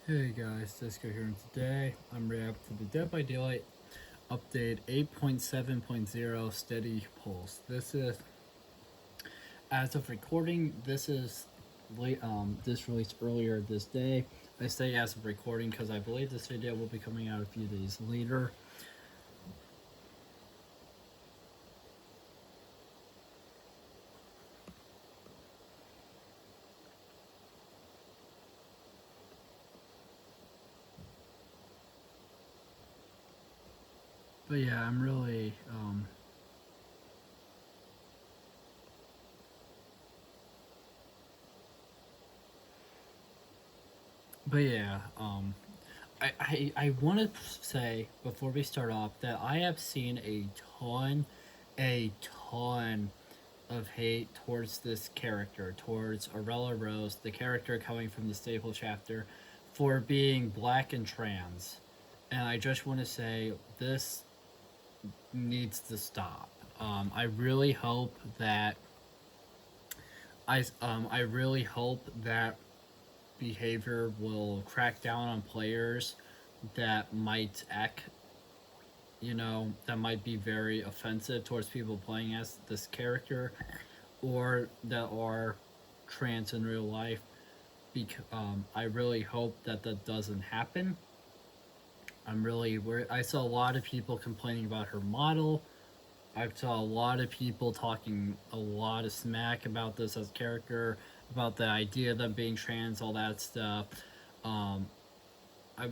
Hey guys, D1sco here, and today I'm reacting to the Dead by Daylight update 8.7.0 steady pulse. This is, as of recording, this is late. This released earlier this day. I say as of recording because I believe this video will be coming out a few days later. But yeah, I'm really but yeah, I want to say before we start off that I have seen a ton of hate towards this character, towards Arella Rose, the character coming from the Staple chapter, for being black and trans. And I just want to say this needs to stop. I really hope that I really hope that behavior will crack down on players that might act, that might be very offensive towards people playing as this character or that are trans in real life. I really hope that that doesn't happen. I saw a lot of people complaining about her model. I saw a lot of people talking a lot of smack about this as character, about the idea of them being trans, all that stuff. Um, I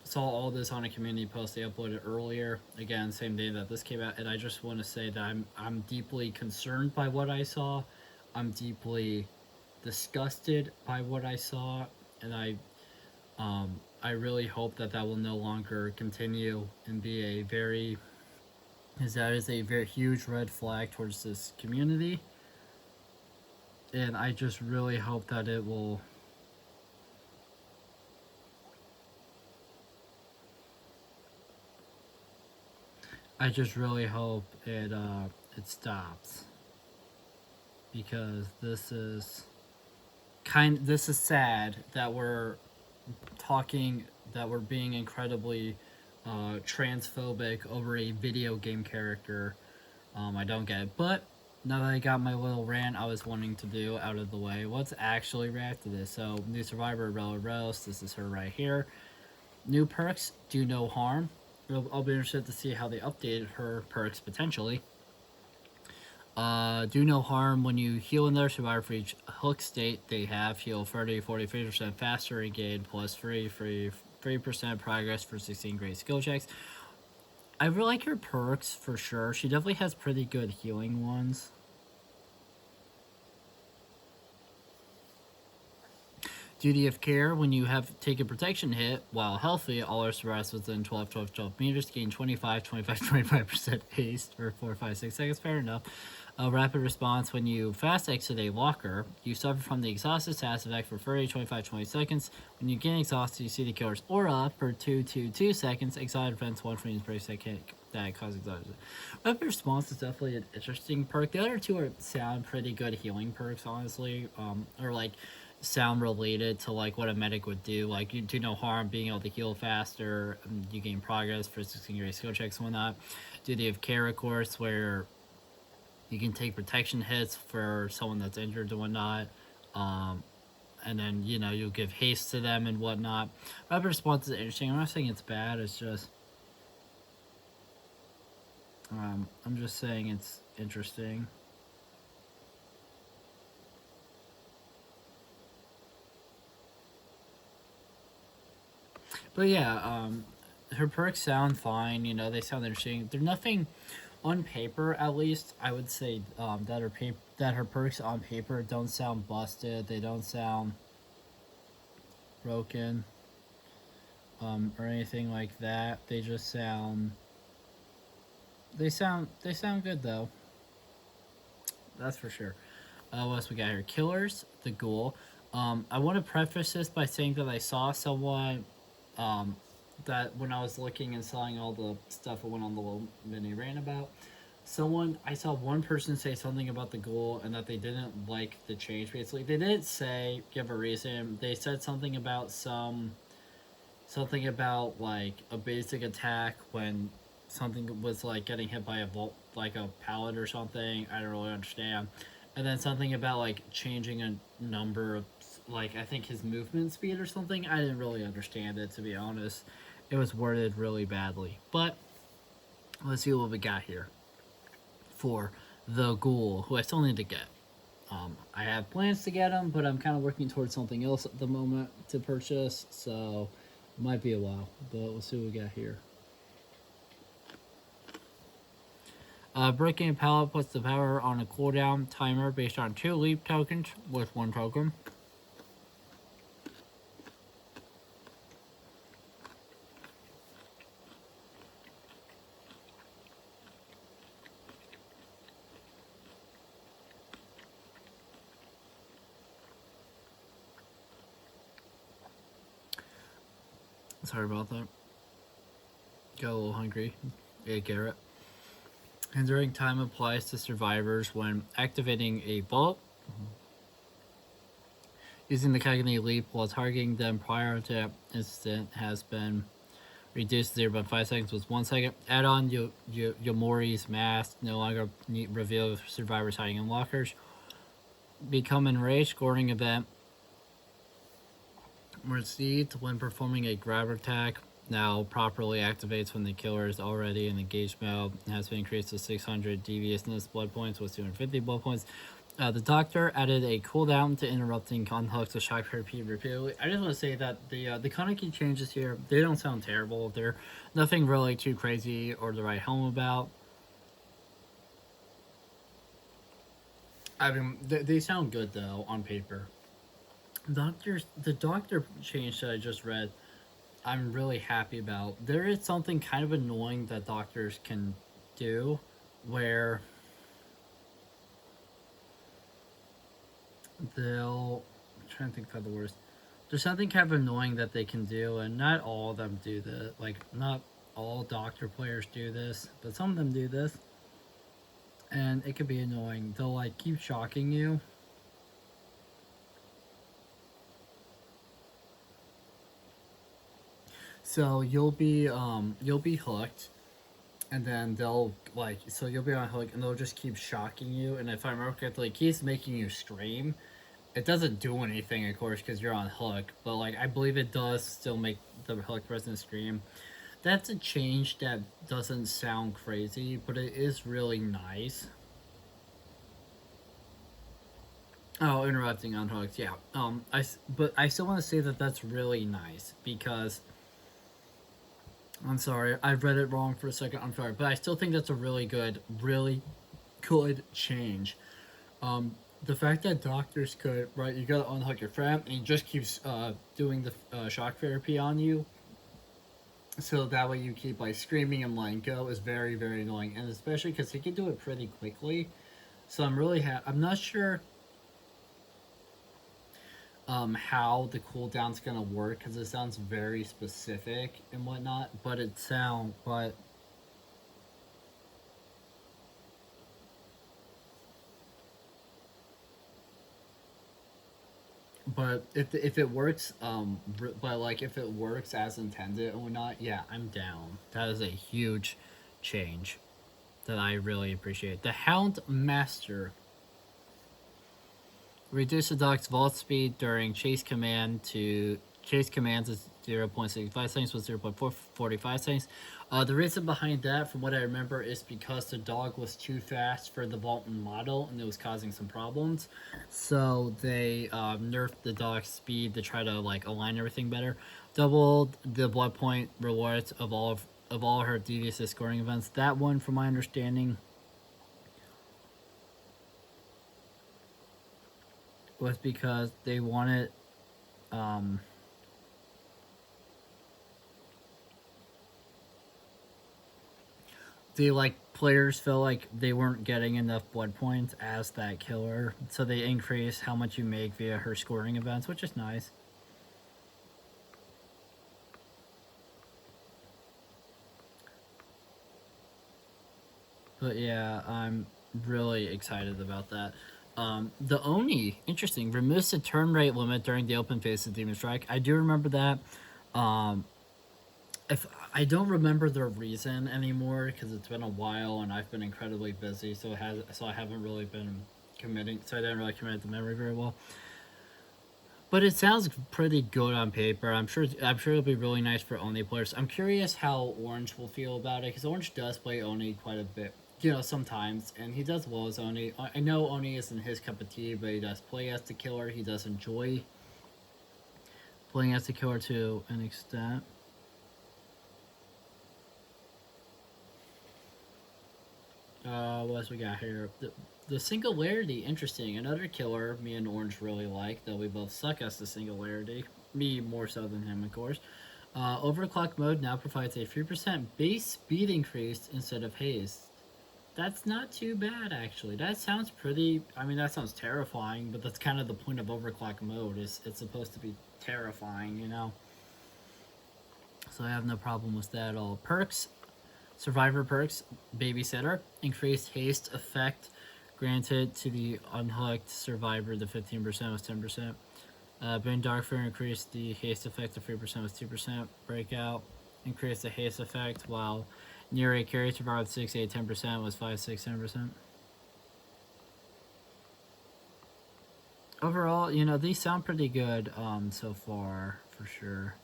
saw all this on a community post they uploaded earlier. Again, same day that this came out, and I just want to say that I'm deeply concerned by what I saw. I'm deeply disgusted by what I saw, and I really hope that that will no longer continue and be a very, as that is a very huge red flag towards this community, and I just really hope that it will. I just really hope it stops, because this is sad that we're talking that we're being incredibly transphobic over a video game character. I don't get it, but now that I got my little rant I was wanting to do out of the way, let's actually react to this. So, new survivor Rella Rose, this is her right here. New perks do no harm. I'll be interested to see how they updated her perks potentially. Do no harm when you heal another survivor for each hook state they have. Heal 30-40-50% faster and gain plus 3% progress for 16 great skill checks. I really like her perks for sure. She definitely has pretty good healing ones. Duty of care, when you have taken protection hit while healthy, all our survivors within 12 meters gain 25% haste for 4, 5, 6 seconds. Fair enough. A rapid response, when you fast exit a locker, you suffer from the exhausted status effect for 30, 25, 20 seconds. When you get exhausted, you see the killer's aura for 2 seconds. Exhausted defense 1 frames per second that causes exhaustion. Rapid response is definitely an interesting perk. The other two sound pretty good healing perks, honestly, or like sound related to like what a medic would do. Like, you do no harm, being able to heal faster, you gain progress for 16 great skill checks and whatnot. Duty of care, of course, where you can take protection hits for someone that's injured and whatnot. And then, you'll give haste to them and whatnot. Rapid response is interesting. I'm not saying it's bad, it's just I'm just saying it's interesting. But yeah, her perks sound fine. They sound interesting. They're nothing on paper, at least. I would say that her perks on paper don't sound busted. They don't sound broken, or anything like that. They just sound. They sound good though. That's for sure. What else we got here? Killers, the ghoul. I want to preface this by saying that I saw someone that when I was looking and selling all the stuff I went on the little mini rant about, I saw one person say something about the goal and that they didn't like the change. Basically, they didn't say give a reason. They said something about like a basic attack when something was like getting hit by a bolt, like a pallet or something. I don't really understand. And then something about like changing a number of, like, I think his movement speed or something. I didn't really understand it, to be honest. It was worded really badly. But let's see what we got here for the ghoul, who I still need to get. I have plans to get him, but I'm kind of working towards something else at the moment to purchase, so it might be a while, but we'll see what we got here. Breaking a pallet puts the power on a cooldown timer based on 2 leap tokens with 1 token. Sorry about that. Got a little hungry. Ate Garrett. Hindering time applies to survivors when activating a bolt. Using the Kagane leap while targeting them prior to instant has been reduced to 0.5 seconds with 1 second. Add on Yomori's mask, no longer reveal survivors hiding in lockers. Become enraged, scoring event. Received when performing a grab attack. Now properly activates when the killer is already in engaged mode. Has been increased to 600 deviousness blood points with 250 blood points. The doctor added a cooldown to interrupting unhooks to shock therapy repeatedly. I just want to say that the Kaneki changes here, they don't sound terrible. They're nothing really too crazy or to write home about. I mean, they sound good though on paper. The doctor change that I just read, I'm really happy about. There is something kind of annoying that doctors can do, where I'm trying to think of the words. There's something kind of annoying that they can do, and not all of them do that. Like, not all doctor players do this, but some of them do this, and it could be annoying. They'll like keep shocking you. So you'll be hooked, and then they'll like, so you'll be on hook, and they'll just keep shocking you. And if I remember correctly, it keeps making you scream. It doesn't do anything, of course, because you're on hook, but like I believe it does still make the hook person scream. That's a change that doesn't sound crazy, but it is really nice. Oh, interrupting on hooks, yeah. But I still want to say that that's really nice because I'm sorry, I read it wrong for a second. I'm sorry, but I still think that's a really good change. The fact that doctors could, right, you gotta unhook your friend and he just keeps doing the shock therapy on you, so that way you keep like screaming and letting go, is very, very annoying, and especially because he can do it pretty quickly. So I'm not sure how the cooldown's gonna work, because it sounds very specific and whatnot, but if it works, but like if it works as intended and whatnot, yeah, I'm down. That is a huge change that I really appreciate. The Hound Master. Reduce the dog's vault speed during chase commands is 0.65 seconds with 0.445 seconds. The reason behind that, from what I remember, is because the dog was too fast for the Vaulton model and it was causing some problems. So they nerfed the dog's speed to try to like align everything better. Doubled the blood point rewards of all her devious scoring events. That one, from my understanding, was because they wanted players felt like they weren't getting enough blood points as that killer, so they increased how much you make via her scoring events, which is nice. But yeah, I'm really excited about that. The Oni, interesting, removes the turn rate limit during the open phase of Demon Strike. I do remember that. Um, if I don't remember the reason anymore because it's been a while and I've been incredibly busy, so I haven't really been committing. So I didn't really commit the memory very well. But it sounds pretty good on paper. I'm sure it'll be really nice for Oni players. I'm curious how Orange will feel about it because Orange does play Oni quite a bit, sometimes, and he does well as Oni. I know Oni isn't his cup of tea, but he does play as the killer. He does enjoy playing as the killer to an extent. What else we got here? The Singularity, interesting. Another killer me and Orange really like, though we both suck as the Singularity. Me more so than him, of course. Overclock mode now provides a 3% base speed increase instead of haste. That's not too bad, actually. That sounds pretty. I mean, that sounds terrifying, but that's kind of the point of overclock mode. It's supposed to be terrifying. So I have no problem with that at all. Perks, Survivor perks, Babysitter, increased haste effect granted to the unhooked survivor. The 15% was 10%. Bane Darkfire increased the haste effect to 3% was 2%. Breakout increased the haste effect, while near a carry survivor 6, 8, 10% was 5, 6, 10%. Overall, these sound pretty good so far, for sure.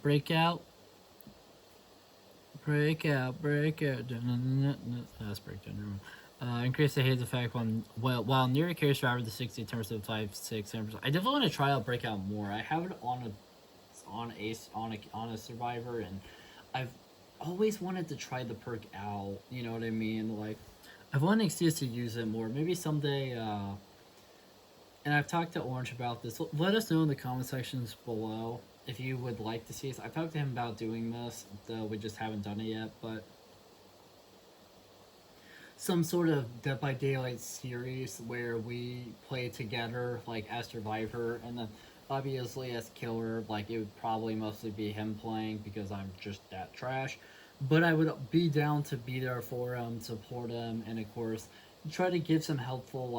Breakout. That's breakdown. Increase the haze effect while near a carry survivor the 60 turns to 5, 6, 7%. I definitely want to try out breakout more. I have it on a survivor, and I've always wanted to try the perk out. You know what I mean? Like, I've wanted an excuse to use it more. Maybe someday. And I've talked to Orange about this. Let us know in the comment sections below if you would like to see this. I've talked to him about doing this, though we just haven't done it yet. But some sort of Dead by Daylight series where we play together, like as Survivor, and then obviously as Killer, like it would probably mostly be him playing because I'm just that trash. But I would be down to be there for him, support him, and of course try to give some helpful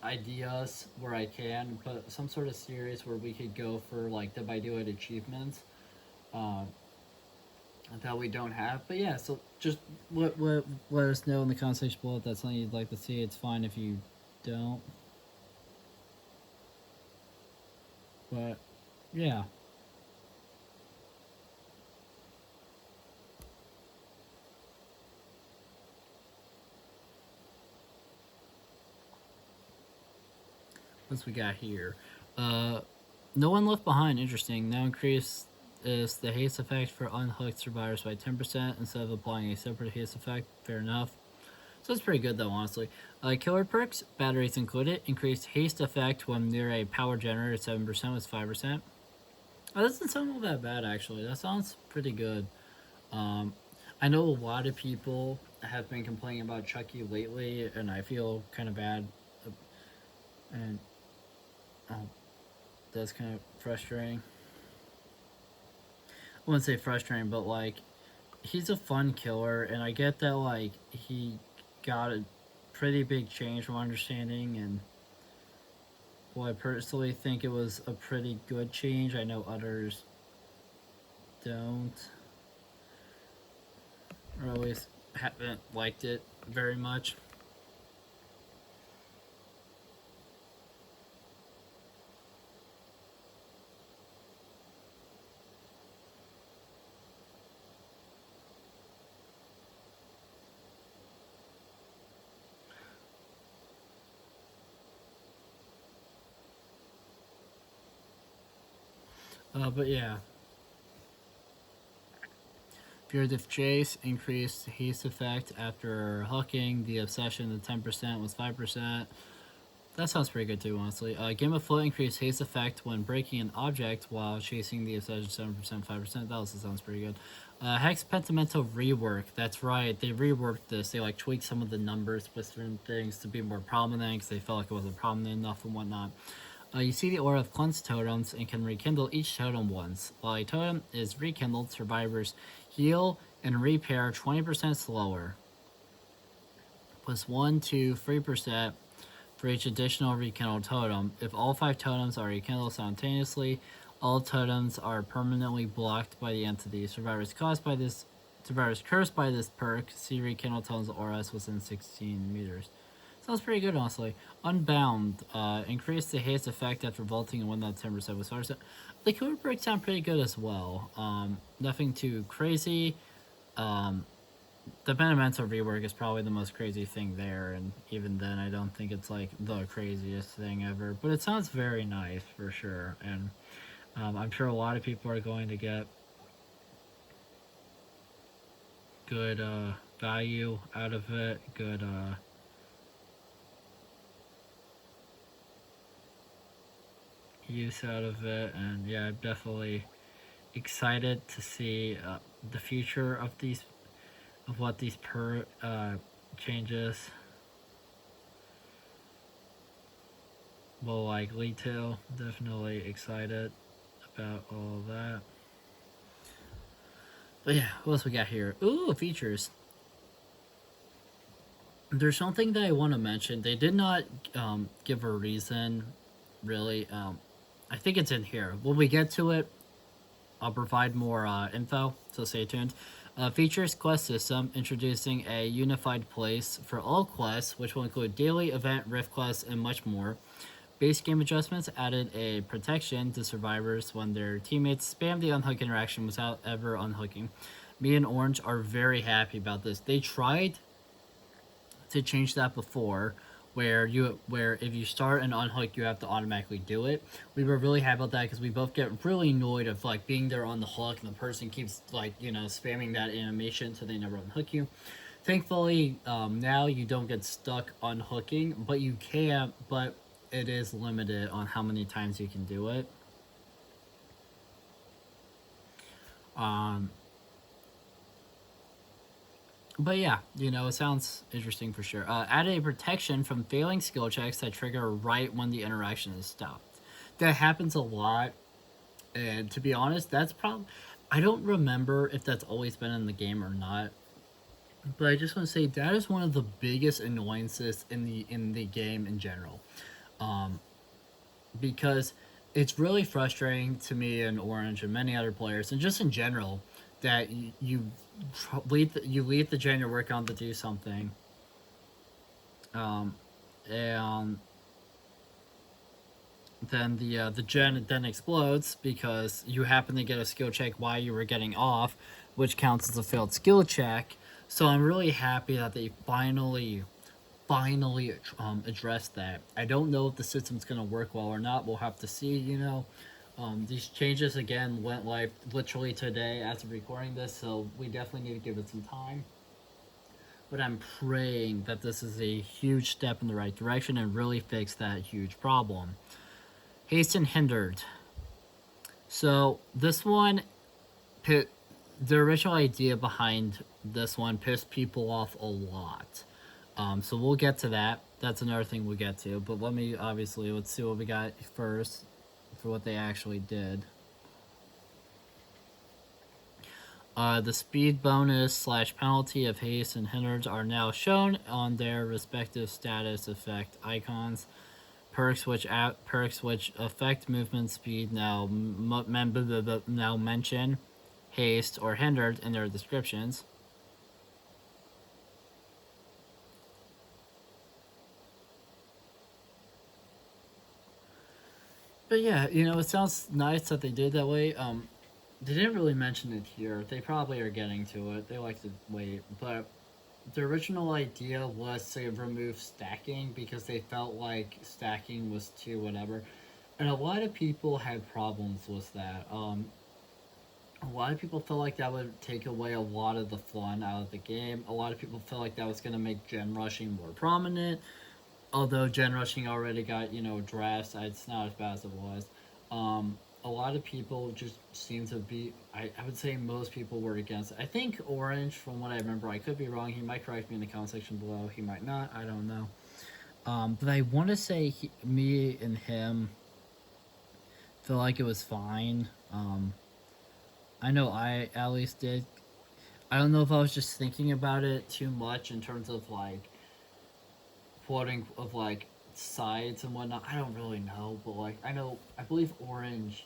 ideas where I can, but some sort of series where we could go for like Dead by Daylight achievements. Um, that we don't have. But yeah, so just let us know in the comment section below if that's something you'd like to see. It's fine if you don't. But yeah. What's we got here? No One Left Behind, interesting. Now increase is the haste effect for unhooked survivors by 10% instead of applying a separate haste effect. Fair enough. So it's pretty good though, honestly. Killer perks, batteries included, increased haste effect when near a power generator. 7% was 5%. That doesn't sound all that bad actually. That sounds pretty good. Um, I know a lot of people have been complaining about Chucky lately, and I feel kind of bad. And that's kind of frustrating. I wouldn't say frustrating, but like he's a fun killer, and I get that like he got a pretty big change from understanding, and well, I personally think it was a pretty good change. I know others don't, or at least haven't liked it very much. But yeah, Furtive Chase increased haste effect after hooking. The obsession, the 10% was 5%. That sounds pretty good too, honestly. Game of Flow increased haste effect when breaking an object while chasing the obsession 7%, 5%. That also sounds pretty good. Hex Pentimento rework. That's right, they reworked this. They like tweaked some of the numbers with certain things to be more prominent because they felt like it wasn't prominent enough and whatnot. You see the aura of cleansed totems and can rekindle each totem once. While a totem is rekindled, survivors heal and repair 20% slower. Plus 1 to 3% for each additional rekindled totem. If all 5 totems are rekindled simultaneously, all totems are permanently blocked by the entity. Survivors cursed by this perk see rekindled totems auras within 16 meters. Sounds pretty good, honestly. Unbound. Increase the haste effect after vaulting and win that 10% with stars. The code breaks sound pretty good as well. Nothing too crazy. The Benemental rework is probably the most crazy thing there, and even then, I don't think it's like the craziest thing ever. But it sounds very nice for sure, and I'm sure a lot of people are going to get good value out of it. Good. Use out of it, and yeah, I'm definitely excited to see the future of what these changes will like lead to. Definitely excited about all of that. But yeah, what else we got here? Ooh, features. There's something that I want to mention. They did not give a reason, really. I think it's in here. When we get to it, I'll provide more info, so stay tuned. Features quest system, introducing a unified place for all quests, which will include daily, event, rift quests, and much more. Base game adjustments added a protection to survivors when their teammates spam the unhook interaction without ever unhooking. Me and Orange are very happy about this. They tried to change that before, where if you start an unhook, you have to automatically do it. We were really happy about that because we both get really annoyed of like being there on the hook and the person keeps like spamming that animation so they never unhook you. Thankfully, now you don't get stuck unhooking, but you can. But it is limited on how many times you can do it. But yeah, it sounds interesting for sure. Add a protection from failing skill checks that trigger right when the interaction is stopped. That happens a lot, and to be honest, that's probably. I don't remember if that's always been in the game or not, but I just want to say that is one of the biggest annoyances in the game in general, because it's really frustrating to me and Orange and many other players, and just in general, that you leave the gen you're working on to do something, and then the gen then explodes because you happen to get a skill check while you were getting off, which counts as a failed skill check. So I'm really happy that they finally addressed that. I don't know if the system's gonna work well or not. We'll have to see. These changes again went live literally today as of recording this, so we definitely need to give it some time. But I'm praying that this is a huge step in the right direction and really fix that huge problem. Haste and hindered. So this one, the original idea behind this one pissed people off a lot. So we'll get to that. That's another thing we'll get to. But let's see what we got first for what they actually did. The speed bonus / penalty of haste and hindrance are now shown on their respective status effect icons. Perks which affect movement speed now mention haste or hindered in their descriptions. But yeah, it sounds nice that they did that way. They didn't really mention it here. They probably are getting to it. They like to wait. But the original idea was to remove stacking because they felt like stacking was too whatever. And a lot of people had problems with that. A lot of people felt like that would take away a lot of the fun out of the game. A lot of people felt like that was going to make gen rushing more prominent. Although gen rushing already got, addressed, it's not as bad as it was. A lot of people just seem to be, I would say most people were against it. I think Orange, from what I remember, I could be wrong, he might correct me in the comment section below, he might not, I don't know. But I want to say me and him feel like it was fine. I know I at least did. I don't know if I was just thinking about it too much in terms of like quoting of like sides and whatnot. I don't really know, but like I believe Orange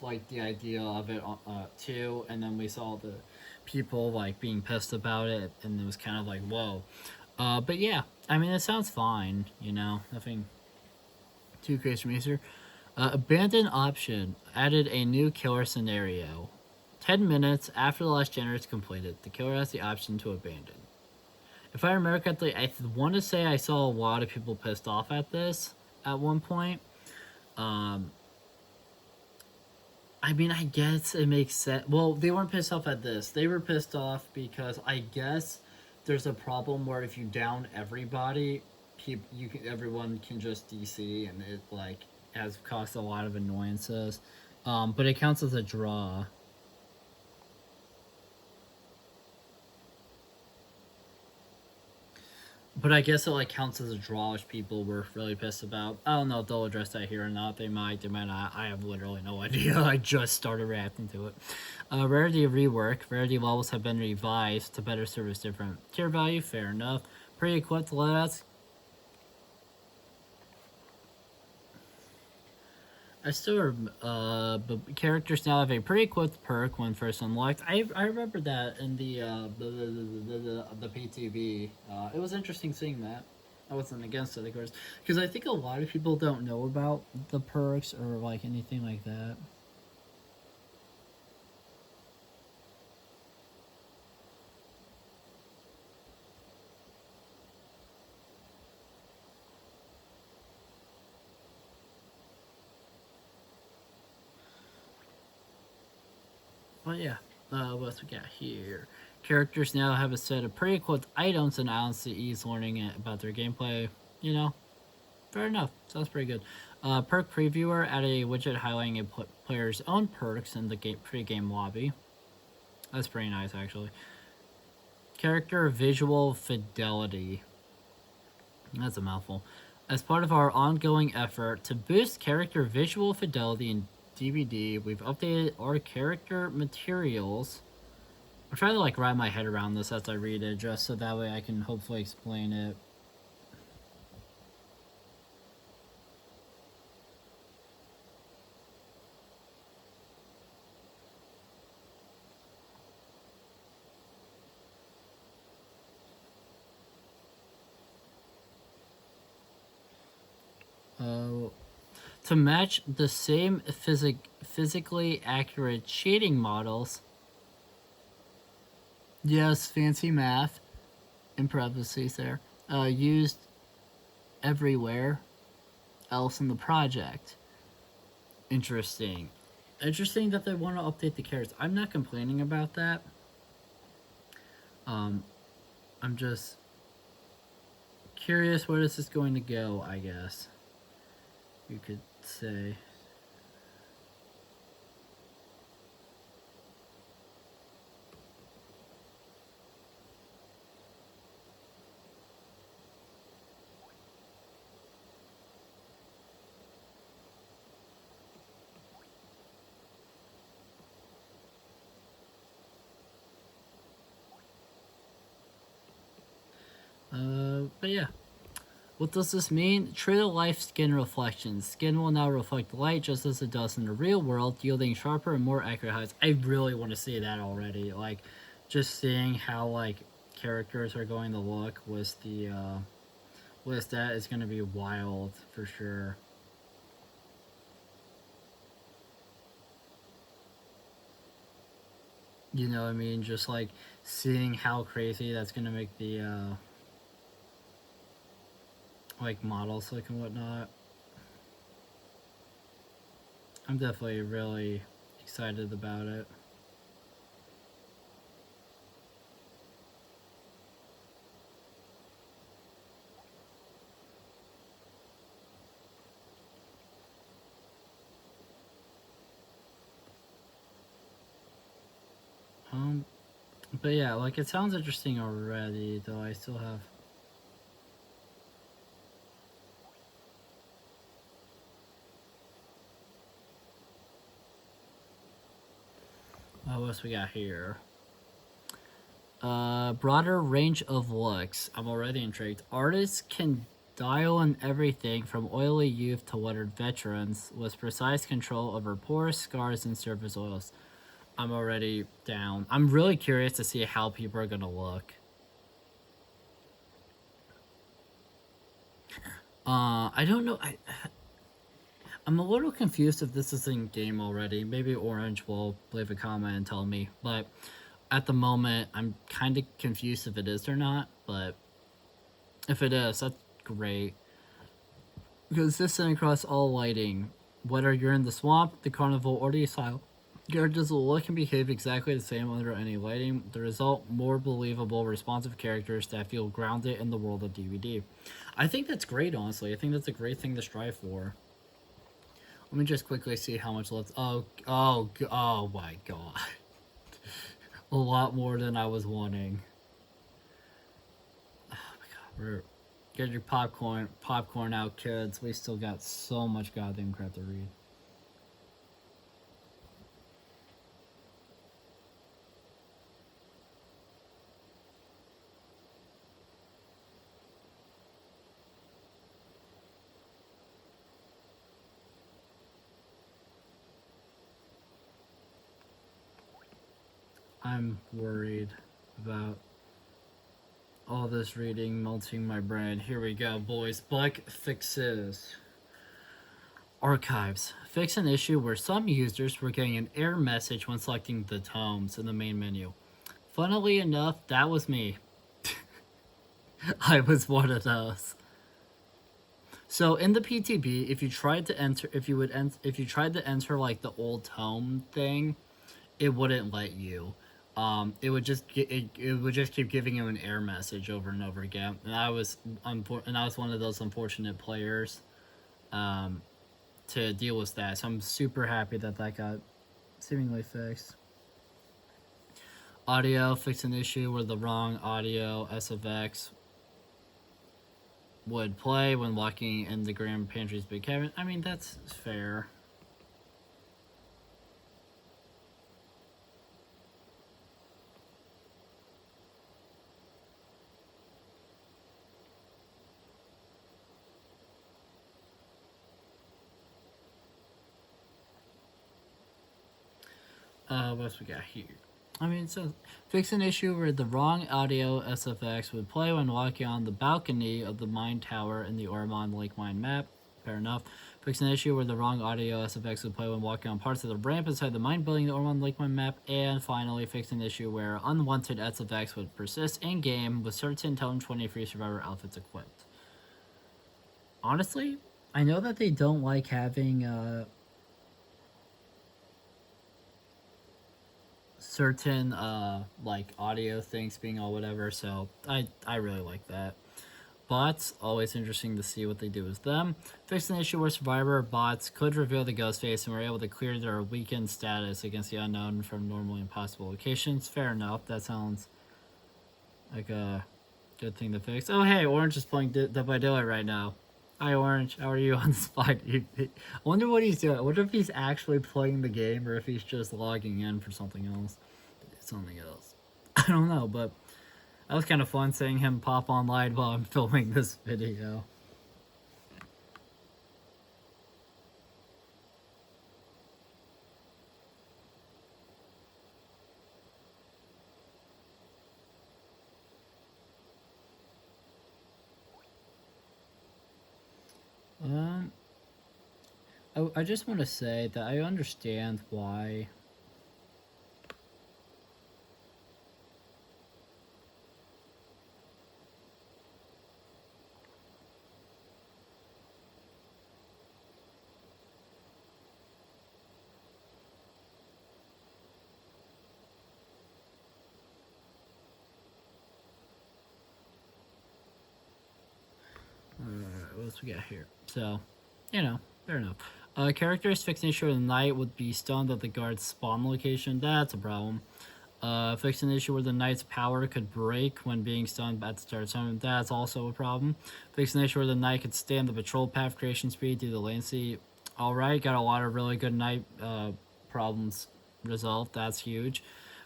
like the idea of it too, and then we saw the people like being pissed about it, and it was kind of like whoa. But yeah, I mean it sounds fine, nothing too crazy from Easter. Abandon option added a new killer scenario. 10 minutes after the last generator is completed, the killer has the option to abandon. If I remember correctly, I want to say I saw a lot of people pissed off at this at one point. Um, I mean, I guess it makes sense. Well, they weren't pissed off at this. They were pissed off because I guess there's a problem where if you down everybody, everyone can just DC, and it like has caused a lot of annoyances. But it counts as a draw. But I guess it like counts as a draw, which people were really pissed about. I don't know if they'll address that here or not. They might not. I have literally no idea. I just started reacting to it. Rarity rework. Rarity levels have been revised to better service different tier value. Fair enough. Pre-equipped loadouts. I still but characters now have a pre-equipped perk when first unlocked. I remember that in the PTV. It was interesting seeing that. I wasn't against it, of course, because I think a lot of people don't know about the perks or like anything like that. But yeah, what else we got here? Characters now have a set of pre-equipped items and islands to ease learning about their gameplay. Fair enough. Sounds pretty good. Perk previewer added a widget highlighting a player's own perks in the pre-game lobby. That's pretty nice, actually. Character visual fidelity. That's a mouthful. As part of our ongoing effort to boost character visual fidelity in DVD, we've updated our character materials. I'm trying to like wrap my head around this as I read it, just so that way I can hopefully explain it. To match the same physically accurate shading models. Yes, fancy math in parentheses there. Used everywhere else in the project. Interesting. Interesting that they want to update the characters. I'm not complaining about that. I'm just curious where this is going to go, I guess. You could say. But yeah. What does this mean? True to life skin reflections. Skin will now reflect light just as it does in the real world, yielding sharper and more accurate highlights. I really want to see that already. Like, just seeing how, like, characters are going to look with that is going to be wild for sure. You know what I mean? Just, like, seeing how crazy that's going to make the, like models look and whatnot. I'm definitely really excited about it. But yeah, like it sounds interesting already, though I still have. What we got here? Broader range of looks. I'm already intrigued. Artists can dial in everything from oily youth to weathered veterans with precise control over pores, scars, and surface oils. I'm already down. I'm really curious to see how people are gonna look. I don't know. I'm a little confused if this is in game already. Maybe Orange will leave a comment and tell me. But at the moment, I'm kind of confused if it is or not. But if it is, that's great. Consistent across all lighting. Whether you're in the swamp, the carnival, or the asylum, characters will look and behave exactly the same under any lighting. The result, more believable, responsive characters that feel grounded in the world of DVD. I think that's great, honestly. I think that's a great thing to strive for. Let me just quickly see how much left. Oh my god. A lot more than I was wanting. Oh my god. Get your popcorn out, kids. We still got so much goddamn crap to read. I'm worried about all this reading melting my brain. Here we go, boys. Bug fixes. Archives. Fix an issue where some users were getting an error message when selecting the tomes in the main menu. Funnily enough, that was me. I was one of those. So in the PTB, if you tried to enter, if you tried to enter like the old tome thing, it wouldn't let you. It would just it would just keep giving you an error message over and over again, and I was one of those unfortunate players, to deal with that. So I'm super happy that got seemingly fixed. Audio, fix an issue where the wrong audio SFX would play when walking in the Grand Pantry's big cabin. I mean, that's fair. What else we got here? I mean, so fix an issue where the wrong audio SFX would play when walking on the balcony of the mine tower in the Ormond Lake Mine map. Fair enough. Fix an issue where the wrong audio SFX would play when walking on parts of the ramp inside the mine building in the Ormond Lake Mine map. And finally, fix an issue where unwanted SFX would persist in game with certain Tone 23 Survivor outfits equipped. Honestly, I know that they don't like having certain like audio things being all whatever, so I really like that. Bots, always interesting to see what they do with them. Fixed an issue where survivor bots could reveal the ghost face and were able to clear their weakened status against the unknown from normally impossible locations. Fair enough, that sounds like a good thing to fix. Oh hey, Orange is playing Dead by Daylight right now. Hi Orange, how are you on the spot? I wonder what he's doing. I wonder if he's actually playing the game or if he's just logging in for something else. Something else. I don't know, but that was kind of fun seeing him pop online while I'm filming this video. I just want to say that I understand why what else we got here? So, fair enough. Characters fixing issue of the night would be stunned at the guard's spawn location. That's a problem. Fix an issue where the knight's power could break when being stunned at the start of time. That's also a problem. Fix an issue where the knight could stay on the patrol path creation speed due to latency. Alright, got a lot of really good night problems resolved. That's huge.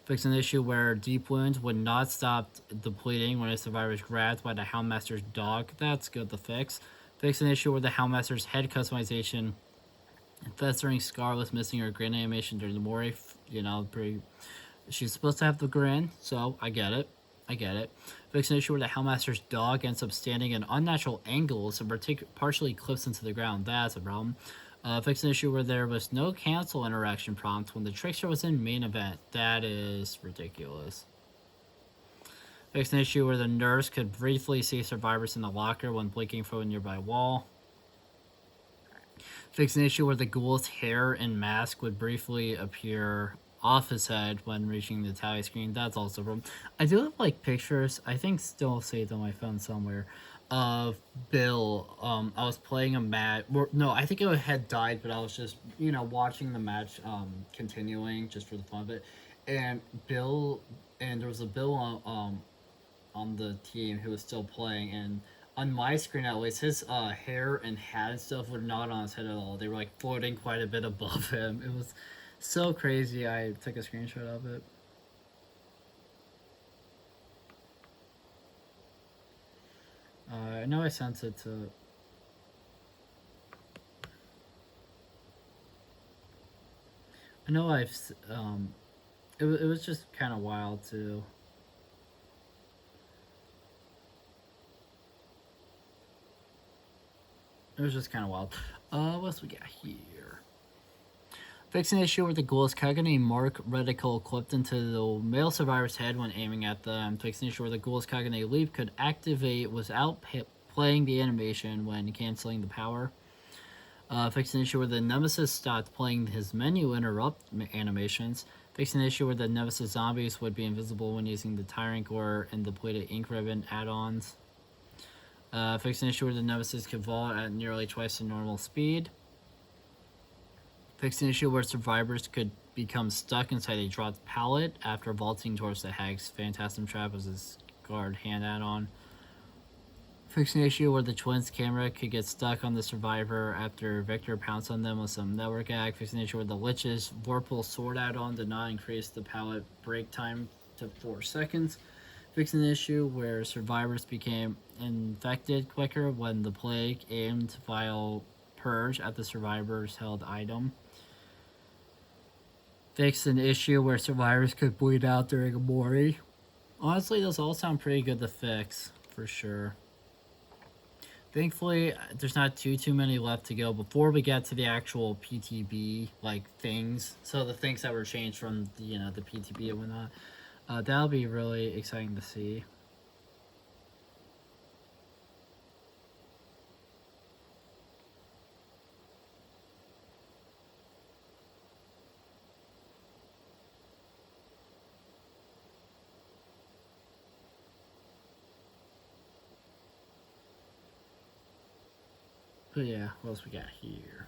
Fix an issue where deep wounds would not stop the bleeding when a survivor is grabbed by the Houndmaster's dog. That's good to fix. Fix an issue where the Houndmaster's head customization, festering scar was missing her grin animation during the Mori. You know, pretty. She's supposed to have the grin, so I get it. I get it. Fix an issue where the Hellmaster's dog ends up standing at unnatural angles and partially clips into the ground. That's a problem. Fix an issue where there was no cancel interaction prompt when the Trickster was in main event. That is ridiculous. Fix an issue where the nurse could briefly see survivors in the locker when blinking from a nearby wall. Fix an issue where the ghoul's hair and mask would briefly appear off his head when reaching the tally screen. That's also a problem. I do have like pictures, I think still saved on my phone somewhere, of Bill. I was playing a match. No, I think it had died, but I was just, you know, watching the match continuing just for the fun of it. And Bill, and there was a Bill on the team who was still playing, and on my screen at least, his hair and hat and stuff were not on his head at all. They were like floating quite a bit above him. It was so crazy. I took a screenshot of it. I know I sent it to... I know I've... it was just kind of wild too. It was just kind of wild. What else we got here? Fix an issue where the ghoul's Kagane Mark reticle clipped into the male survivor's head when aiming at them. Fix an issue where the ghoul's Kagane leap could activate without playing the animation when canceling the power. Fix an issue where the Nemesis stopped playing his menu interrupt animations. Fix an issue where the Nemesis zombies would be invisible when using the Tyrant Gore and depleted ink ribbon add-ons. Fix an issue where the Nemesis could vault at nearly twice the normal speed. Fix an issue where survivors could become stuck inside a dropped pallet after vaulting towards the Hag's Phantasm Trap as his guard hand add-on. Fix an issue where the twins' camera could get stuck on the survivor after Victor pounced on them with some network hack. Fix an issue where the Lich's Vorpal sword add-on did not increase the pallet break time to 4 seconds. Fix an issue where survivors became infected quicker when the plague aimed vile purge at the survivor's held item. Fix an issue where survivors could bleed out during a Mori. Honestly, those all sound pretty good to fix, for sure. Thankfully, there's not too many left to go before we get to the actual PTB, like, things. So the things that were changed from, you know, the PTB and whatnot. That'll be really exciting to see. But yeah, what else we got here?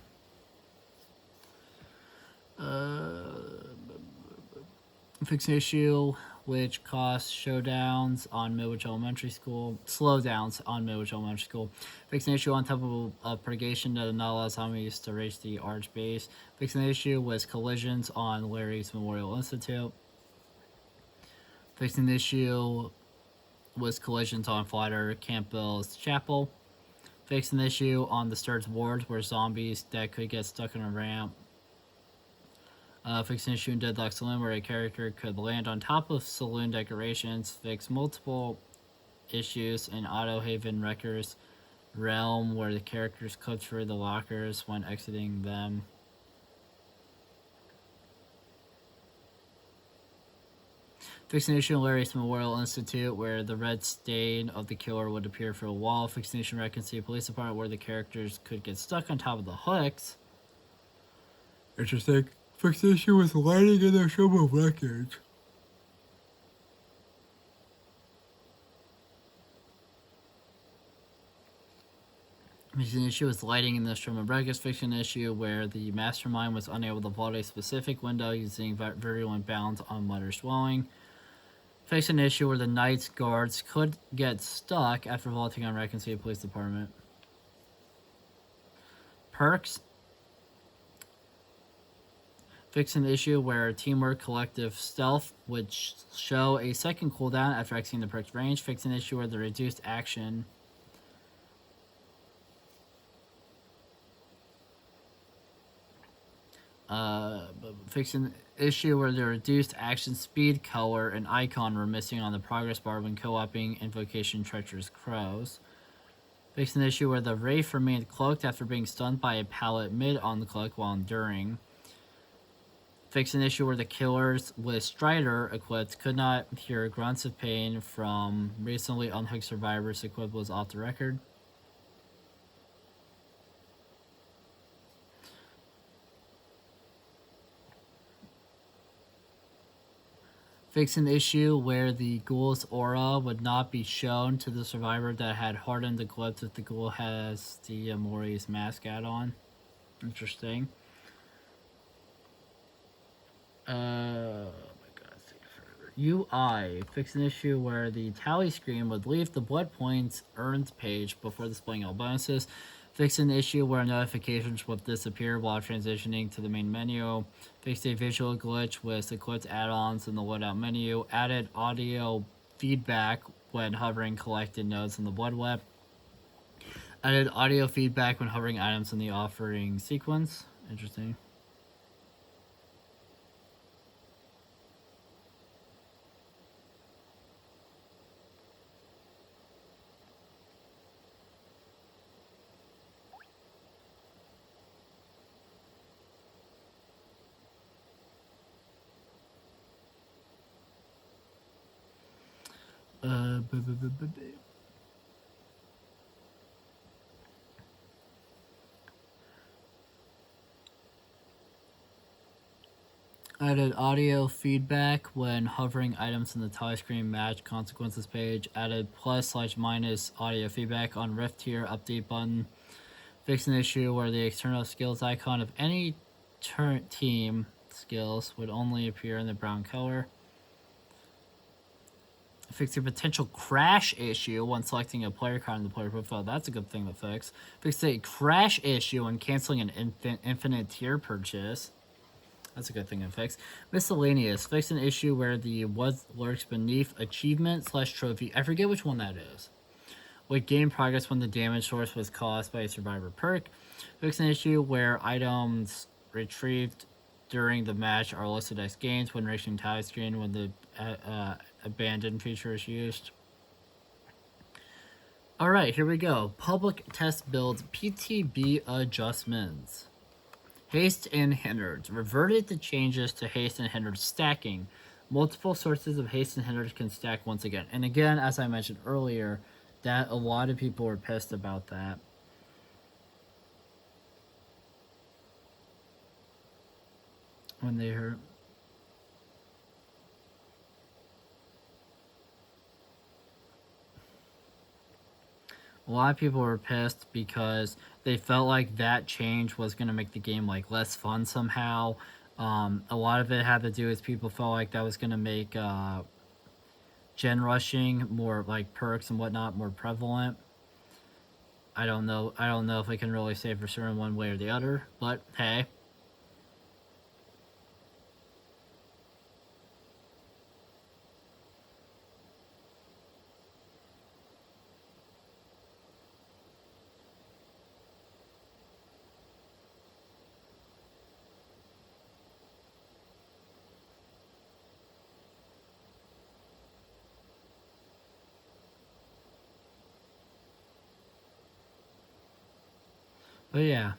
Fix an issue which costs showdowns on Midwich Elementary School, slowdowns on Midwich Elementary School. Fix an issue on top of purgation that not allow zombies to reach the arch base. Fix an issue with collisions on Larry's Memorial Institute. Fix an issue with collisions on Flatter Campbell's Chapel. Fix an issue on the Sturge Ward where zombies that could get stuck on a ramp. Fix an issue in Deadlock Saloon where a character could land on top of saloon decorations. Fix multiple issues in Auto Haven Wreckers Realm where the characters clip through the lockers when exiting them. Fix an issue in Larry's Memorial Institute where the red stain of the killer would appear for a wall. Fix an issue in Raccoon City Police Department where the characters could get stuck on top of the hooks. Interesting. Fix the issue with lighting in their show of records. Fix an issue with lighting in the Strom of Records. Fix an issue where the mastermind was unable to vault a specific window using virulent bounds on Mutter's dwelling. Fix an issue where the Knight's guards could get stuck after vaulting on Raccoon City Police Department. Perks. Fix an issue where teamwork collective stealth would show a second cooldown after exiting the perk's range. Fix an issue where the reduced action fix an issue where the reduced action speed color and icon were missing on the progress bar when co-oping Invocation Treacherous Crows. Fix an issue where the Wraith remained cloaked after being stunned by a pallet mid on the cloak while enduring. Fix an issue where the killers with Strider equipped could not hear grunts of pain from recently unhooked survivors equipped was off the record. Fix an issue where the ghoul's aura would not be shown to the survivor that had hardened equipped if the ghoul has the Mori's mask add-on. Interesting. Oh my god, it's taking forever. UI. Fix an issue where the tally screen would leave the blood points earned page before displaying all bonuses. Fix an issue where notifications would disappear while transitioning to the main menu. Fix a visual glitch with equipped add-ons in the loadout menu. Added audio feedback when hovering collected nodes in the blood web. Added audio feedback when hovering items in the offering sequence. Interesting. Added audio feedback when hovering items in the tile screen match consequences page. Added plus/minus audio feedback on Rift tier update button. Fix an issue where the external skills icon of any team skills would only appear in the brown color. Fix a potential crash issue when selecting a player card in the player profile. That's a good thing to fix. Fix a crash issue when canceling an infinite tier purchase. That's a good thing to fix. Miscellaneous. Fix an issue where the what lurks beneath achievement/trophy. I forget which one that is. With game progress when the damage source was caused by a survivor perk. Fix an issue where items retrieved during the match are listed as gains when reaching tile screen when the abandoned feature is used. Alright, here we go. Public test builds PTB adjustments. Haste and hindered. Reverted the changes to haste and hindered stacking. Multiple sources of haste and hindered can stack once again. And again, as I mentioned earlier, that a lot of people were pissed about that. When they heard. A lot of people were pissed because they felt like that change was going to make the game like less fun somehow. A lot of it had to do with people felt like that was going to make gen rushing more like perks and whatnot more prevalent. I don't know if I can really say for certain one way or the other, but hey. But yeah.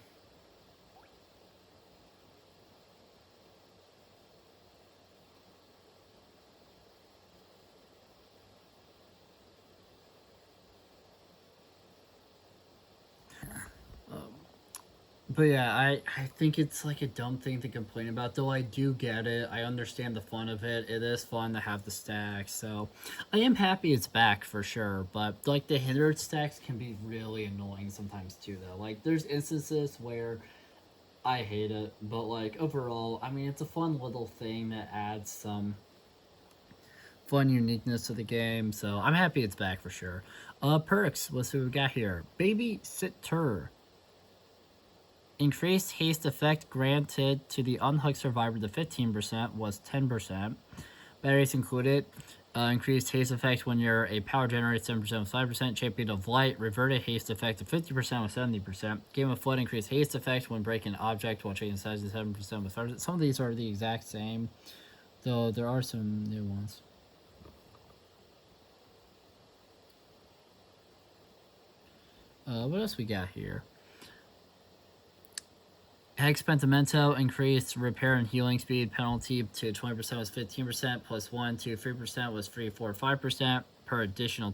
But yeah, I think it's like a dumb thing to complain about, though I do get it. I understand the fun of it. It is fun to have the stacks, so I am happy it's back for sure. But like the hindered stacks can be really annoying sometimes too, though. Like there's instances where I hate it, but like overall, I mean it's a fun little thing that adds some fun uniqueness to the game. So I'm happy it's back for sure. Perks, let's see what we got here. Babysitter. Increased haste effect granted to the unhooked survivor to 15% was 10%. Batteries included. Increased haste effect when you're a power generator, 7% with 5%. Champion of Light, reverted haste effect to 50% with 70%. Game of Flood, increased haste effect when breaking an object while changing size to 7% with 5%. Some of these are the exact same, though there are some new ones. What else we got here? Hex Pentimento increased repair and healing speed penalty to 20% was 15%, plus 1 to 3% was 3, 4, 5% per additional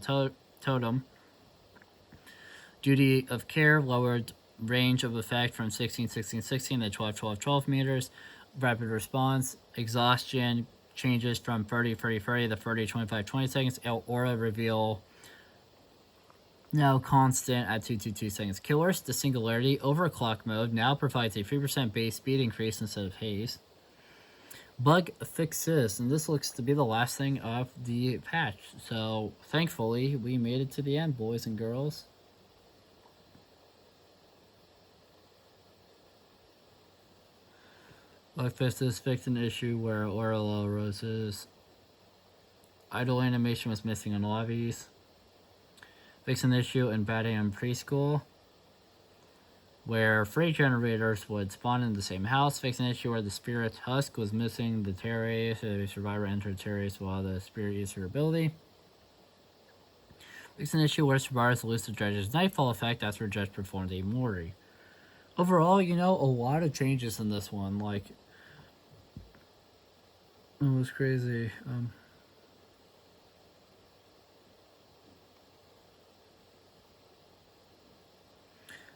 totem. Duty of Care lowered range of effect from 16, 16, 16 to 12, 12, 12 meters. Rapid response, exhaustion changes from 30, 30, 30 to 30, 25, 20 seconds. Aura reveal now constant at 222 seconds. Killers, the Singularity overclock mode now provides a 3% base speed increase instead of haste. Bug fixes, and this looks to be the last thing of the patch. So thankfully, we made it to the end, boys and girls. Bug fixes fixed an issue where Aura roses. Idle animation was missing in lobbies. Fix an issue in Bad AM Preschool, where freight generators would spawn in the same house. Fix an issue where the Spirit Husk was missing the terrace. The survivor entered terrace while the Spirit used her ability. Fix an issue where survivors lose the Judge's Nightfall effect after Judge performed a Mori. Overall, you know, a lot of changes in this one. Like, it was crazy.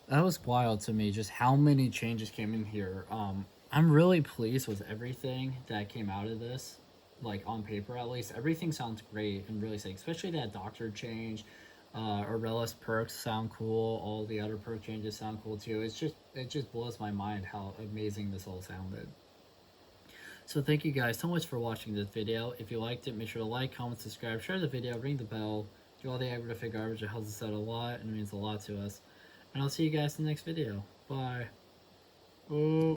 That was wild to me, just how many changes came in here. I'm really pleased with everything that came out of this, like on paper at least. Everything sounds great and really sick, especially that doctor change. Aurelis perks sound cool. All the other perk changes sound cool too. It just blows my mind how amazing this all sounded. So thank you guys so much for watching this video. If you liked it, make sure to like, comment, subscribe, share the video, ring the bell, do all the aggravated garbage. It helps us out a lot and it means a lot to us. And I'll see you guys in the next video. Bye. Oh.